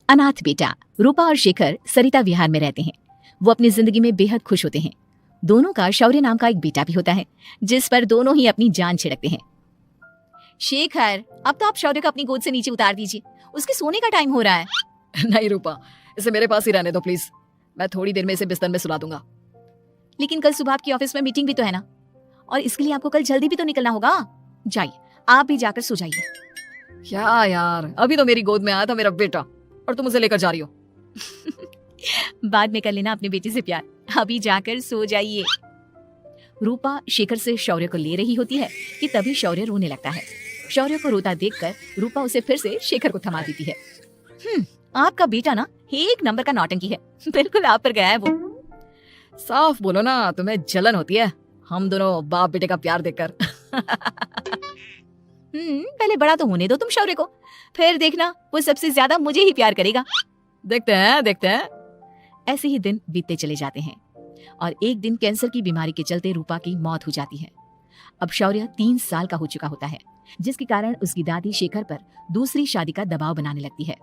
अनाथ बेटा। रूपा और शेखर सरिता विहार में रहते हैं। वो अपनी जिंदगी में बेहद खुश होते हैं। दोनों का शौर्य नाम का एक बेटा भी होता है, जिस पर दोनों ही अपनी जान छिड़कते हैं। शेखर, अब तो आप शौर्य को अपनी गोद से नीचे उतार दीजिए, उसके सोने का टाइम हो रहा है। नहीं रूपा, इसे मेरे पास ही रहने दो प्लीज। मैं थोड़ी देर में इसे बिस्तर में सुला दूंगा। लेकिन कल सुबह आपकी ऑफिस में मीटिंग भी तो है ना, और इसके लिए आपको कल जल्दी भी तो निकलना होगा। जाइए, आप भी जाकर सो जाइए। क्या यार, अभी तो मेरी गोद में आया था मेरा बेटा और तुम उसे लेकर जा रही हो। बाद में कर लेना अपने बेटे से प्यार, अभी जाकर सो जाइए। रूपा शेखर से शौर्य को ले रही होती है कि तभी शौर्य रोने लगता है। शौर्य को रोता देखकर रूपा उसे फिर से शेखर को थमा देती है। आपका बेटा ना एक नंबर का नौटंकी है, बिल्कुल आप पर गया है वो। साफ बोलो ना, तुम्हें जलन होती है हम दोनों बाप बेटे का प्यार देखकर। पहले बड़ा तो होने दो तुम शौर्य को, फिर देखना वो सबसे ज्यादा मुझे ही प्यार करेगा। देखते हैं। ऐसे ही दिन बीतते चले जाते हैं और एक दिन कैंसर की बीमारी के चलते रूपा की मौत हो जाती है। अब शौर्य 3 साल का हो चुका होता है, जिसके कारण उसकी दादी शेखर पर दूसरी शादी का दबाव बनाने लगती है।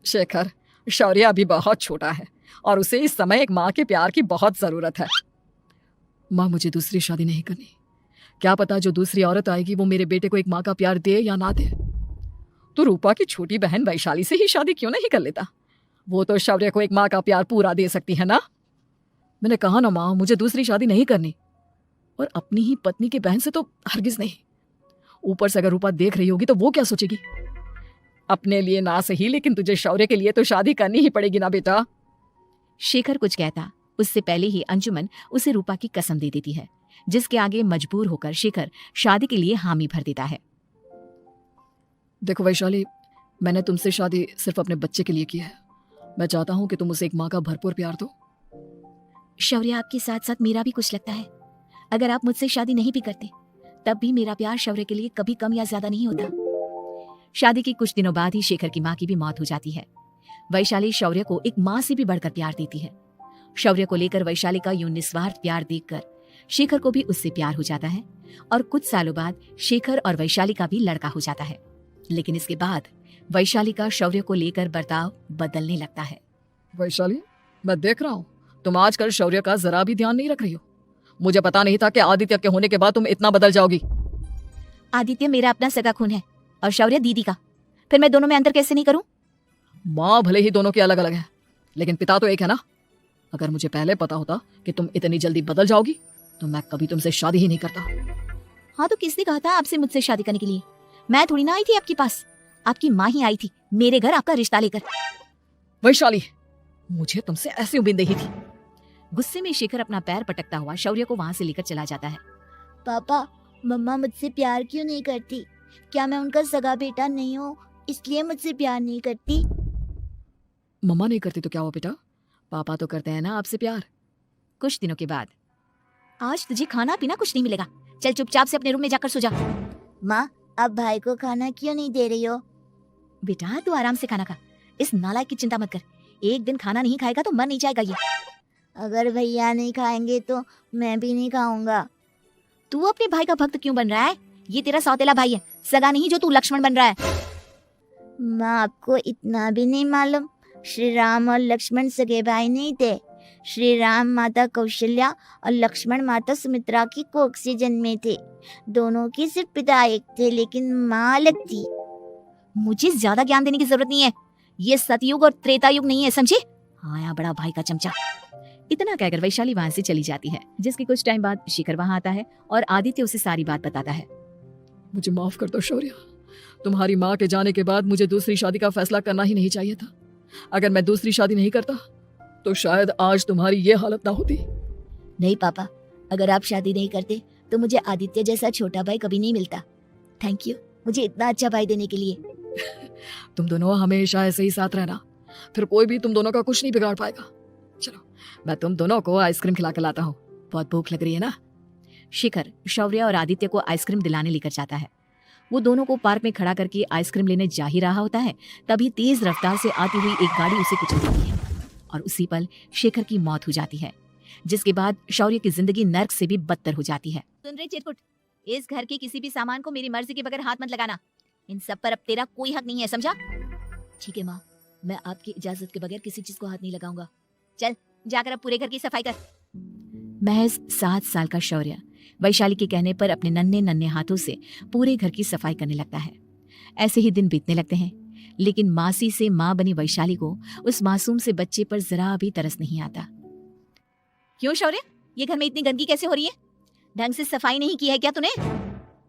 शेखर, शौर्य अभी बहुत छोटा है और उसे इस समय एक माँ के प्यार की बहुत जरूरत है। माँ, मुझे दूसरी शादी नहीं करनी। क्या पता जो दूसरी औरत आएगी वो मेरे बेटे को एक माँ का प्यार दे या ना दे। तो रूपा की छोटी बहन वैशाली से ही शादी क्यों नहीं कर लेता? वो तो शौर्य को एक माँ का प्यार पूरा दे सकती है ना। मैंने कहा ना माँ, मुझे दूसरी शादी नहीं करनी, और अपनी ही पत्नी की बहन से तो हरगिज नहीं। ऊपर से अगर रूपा देख रही होगी तो वो क्या सोचेगी? अपने लिए ना सही, लेकिन तुझे शौर्य के लिए तो शादी करनी ही पड़ेगी ना बेटा। शेखर कुछ कहता उससे पहले ही अंजुमन उसे रूपा की कसम दे देती है, जिसके आगे मजबूर होकर शेखर शादी के लिए हामी भर देता है। देखो वैशाली, मैंने तुमसे शादी सिर्फ अपने बच्चे के लिए की है। मैं चाहता हूँ कि तुम उसे एक माँ का भरपूर प्यार दो। शौर्य, आपके साथ साथ मेरा भी कुछ लगता है। अगर आप मुझसे शादी नहीं भी करते तब भी मेरा प्यार शौर्य के लिए कभी कम या ज्यादा नहीं होता। शादी के कुछ दिनों बाद ही शेखर की माँ की भी मौत हो जाती है। वैशाली शौर्य को एक माँ से भी बढ़कर प्यार देती है। शौर्य को लेकर वैशाली का यूं निस्वार्थ प्यार देखकर शेखर को भी उससे प्यार हो जाता है और कुछ सालों बाद शेखर और वैशाली का भी लड़का हो जाता है। लेकिन इसके बाद वैशाली का शौर्य को लेकर बर्ताव बदलने लगता है। वैशाली, मैं देख रहा हूँ तुम आजकल शौर्य का जरा भी ध्यान नहीं रख रही हो। मुझे पता नहीं था कि आदित्य के होने के बाद तुम इतना बदल जाओगी। आदित्य मेरा अपना सगा खून है और शौर्य दीदी का, फिर मैं दोनों में अंतर कैसे नहीं करूं? माँ भले ही दोनों की अलग अलग है, लेकिन पिता तो एक है ना। अगर मुझे पहले पता होता कि तुम इतनी जल्दी बदल जाओगी तो मैं कभी तुमसे शादी ही नहीं करता। हाँ, तो किसने कहा था आपसे मुझसे शादी करने के लिए? मैं थोड़ी ना आई थी आपके पास, आपकी माँ ही आई थी मेरे घर आपका रिश्ता लेकर। वैशाली, मुझे तुमसे ऐसी उम्मीद नहीं थी। गुस्से में शेखर अपना पैर पटकता हुआ शौर्य को वहां से लेकर चला जाता है। पापा, मम्मा मुझसे प्यार क्यों नहीं करती? क्या मैं उनका सगा बेटा नहीं हूँ इसलिए मुझसे प्यार नहीं करती? मम्मा नहीं करती तो क्या हुआ बेटा, पापा तो करते हैं ना आपसे प्यार। कुछ दिनों के बाद, आज तुझे खाना पीना कुछ नहीं मिलेगा, चल चुपचाप से अपने रूम में जाकर सो जा। माँ, अब भाई को खाना क्यों नहीं दे रही हो? बेटा तू आराम से खाना खा, इस नालायक की चिंता मत कर। एक दिन खाना नहीं खाएगा तो मर नहीं जाएगा ये। अगर भैया नहीं खाएंगे तो मैं भी नहीं खाऊंगा। तू अपने भाई का भक्त क्यों बन रहा है? ये तेरा सौतेला भाई है, सगा नहीं जो तू लक्ष्मण बन रहा है। माँ, आपको इतना भी नहीं मालूम? श्री राम और लक्ष्मण सगे भाई नहीं थे। श्री राम माता कौशल्या और लक्ष्मण माता सुमित्रा की कोख से जन्मे थे। दोनों की सिर्फ पिता एक थे, लेकिन माँ अलग थी। मुझे ज्यादा ज्ञान देने की जरूरत नहीं है, ये सतयुग और त्रेता युग नहीं है, समझे? हाँ, बड़ा भाई का चमचा। इतना कहकर वैशाली वहां से चली जाती है, जिसके कुछ टाइम बाद शेखर वहां आता है और आदित्य उसे सारी बात बताता है। मुझे माफ कर दो शौर्य, तुम्हारी माँ के जाने के बाद मुझे दूसरी शादी का फैसला करना ही नहीं चाहिए था। अगर मैं दूसरी शादी नहीं करता तो शायद आज तुम्हारी ये हालत ना होती। नहीं पापा, अगर आप शादी नहीं करते तो मुझे आदित्य जैसा छोटा भाई कभी नहीं मिलता। थैंक यू मुझे इतना अच्छा भाई देने के लिए। तुम दोनों हमेशा ऐसे ही साथ रहना, फिर कोई भी तुम दोनों का कुछ नहीं बिगाड़ पाएगा। चलो, मैं तुम दोनों को आइसक्रीम खिला के लाता हूँ, बहुत भूख लग रही है ना। शेखर शौर्य और आदित्य को आइसक्रीम दिलाने लेकर जाता है। वो दोनों को पार्क में खड़ा करके आइसक्रीम लेने जा ही रहा होता है, तभी तेज रफ्तार से आती हुई एक गाड़ी उसे कुचल देती है और उसी पल शेखर की मौत हो जाती है, जिसके बाद शौर्य की जिंदगी नर्क से भी बदतर हो जाती है। सुन रहे चिरकुट, इस घर के किसी भी सामान को मेरी मर्जी के बगैर हाथ मत लगाना। इन सब पर अब तेरा कोई हक नहीं है, समझा? ठीक है माँ, मैं आपकी इजाजत के बगैर किसी चीज को हाथ नहीं लगाऊंगा। चल जाकर अब पूरे घर की सफाई कर। महज 7 साल का शौर्य वैशाली के कहने पर अपने नन्हे नन्हे हाथों से पूरे घर की सफाई करने लगता है। ऐसे ही दिन बीतने लगते हैं, लेकिन मासी से माँ बनी वैशाली को उस मासूम से बच्चे पर जरा भी तरस नहीं आता। क्यों शौर्य, ये घर में इतनी गंदगी कैसे हो रही है? ढंग से सफाई नहीं की है क्या तूने?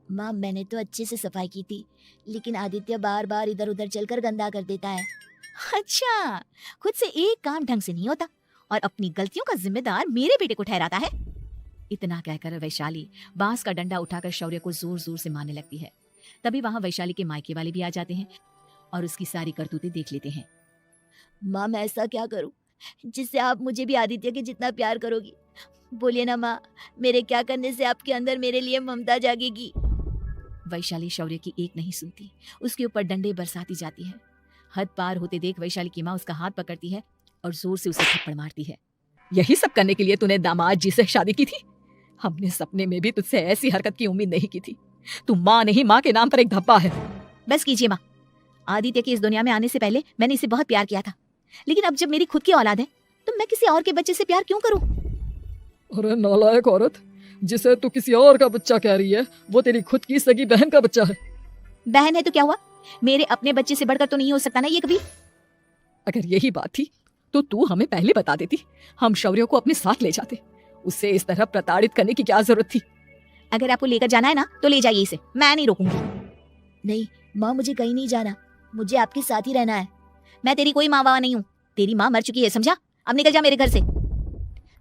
माँ मैंने तो अच्छे से सफाई की थी, लेकिन आदित्य बार बार इधर उधर चलकर गंदा कर देता है। अच्छा, खुद से एक काम ढंग से नहीं होता और अपनी गलतियों का जिम्मेदार मेरे बेटे को ठहराता है। इतना कहकर वैशाली बांस का डंडा उठाकर शौर्य को जोर जोर से मारने लगती है। तभी वहां वैशाली के मायके वाले भी आ जाते हैं और उसकी सारी करतूतें देख लेते हैं। माँ मैं ऐसा क्या करूँ जिससे आप मुझे भी आदित्य के जितना प्यार करोगी? बोलिए ना माँ, मेरे क्या करने से आपके अंदर मेरे लिए ममता जागेगी? वैशाली शौर्य की एक नहीं सुनती, उसके ऊपर डंडे बरसाती जाती है। हद पार होते देख वैशाली की माँ उसका हाथ पकड़ती है और जोर से उसे थप्पड़ मारती है। यही सब करने के लिए तूने दामाद जी से शादी की थी? हमने सपने में भी तुझसे ऐसी हरकत की उम्मीद नहीं की थी। तू माँ नहीं, माँ के नाम पर एक धब्बा है। बस कीजिए माँ, आदित्य के इस दुनिया में आने से पहले मैंने इसे बहुत प्यार किया था, लेकिन अब जब मेरी खुद की औलाद है तो मैं किसी और के बच्चे से प्यार क्यों करूं? अरे नालायक औरत, जिसे तू किसी और का बच्चा कह रही है वो तेरी खुद की सगी बहन का बच्चा है। बहन है तो क्या हुआ, मेरे अपने बच्चे से बढ़कर तो नहीं हो सकता ना ये कभी। अगर यही बात थी तो तू हमें पहले बता देती, हम शौर्य को अपने साथ ले जाते। उसे इस तरह प्रताड़ित करने की क्या जरूरत थी? अगर आपको लेकर जाना है ना तो ले जाइए इसे, मैं नहीं रोकूंगी। नहीं माँ, मुझे कहीं नहीं जाना, मुझे आपके साथ ही रहना है। मैं तेरी कोई माँ बाबा नहीं हूँ, तेरी माँ मर चुकी है, समझा? अब निकल जा मेरे घर से।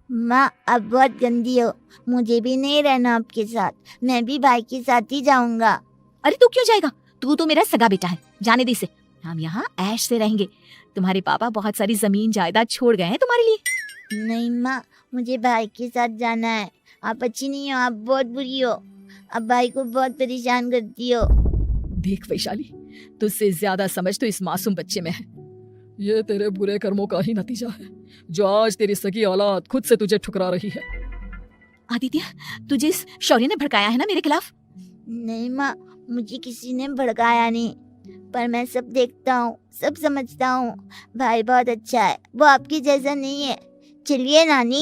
माँ आप बहुत गंदी हो, मुझे भी नहीं रहना आपके साथ, मैं भी भाई के साथ ही जाऊंगा। अरे तू क्यों जाएगा, तू तो मेरा सगा बेटा है, जाने दे इसे। हम यहाँ ऐश से रहेंगे, तुम्हारे पापा बहुत सारी जमीन जायदाद छोड़ गए हैं तुम्हारे लिए। नहीं माँ, मुझे भाई के साथ जाना है। आप अच्छी नहीं हो, आप बहुत बुरी हो, आप भाई को बहुत परेशान करती हो। देख वैशाली, तुझसे ज्यादा समझ तो इस मासूम बच्चे में है। ये तेरे बुरे कर्मों का ही नतीजा है जो आज तेरी सगी औलाद खुद से तुझे ठुकरा रही है। आदित्य, तुझे इस शौर्य ने भड़काया है ना मेरे खिलाफ? नहीं माँ, मुझे किसी ने भड़काया नहीं, पर मैं सब देखता हूँ, सब समझता हूँ। भाई बहुत अच्छा है, वो आपकी जैसा नहीं है। चलिए नानी।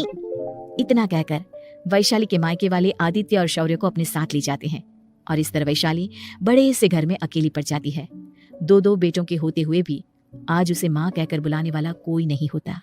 इतना कहकर वैशाली के मायके वाले आदित्य और शौर्य को अपने साथ ले जाते हैं और इस तरह वैशाली बड़े से घर में अकेली पड़ जाती है। 2 बेटों के होते हुए भी आज उसे माँ कहकर बुलाने वाला कोई नहीं होता।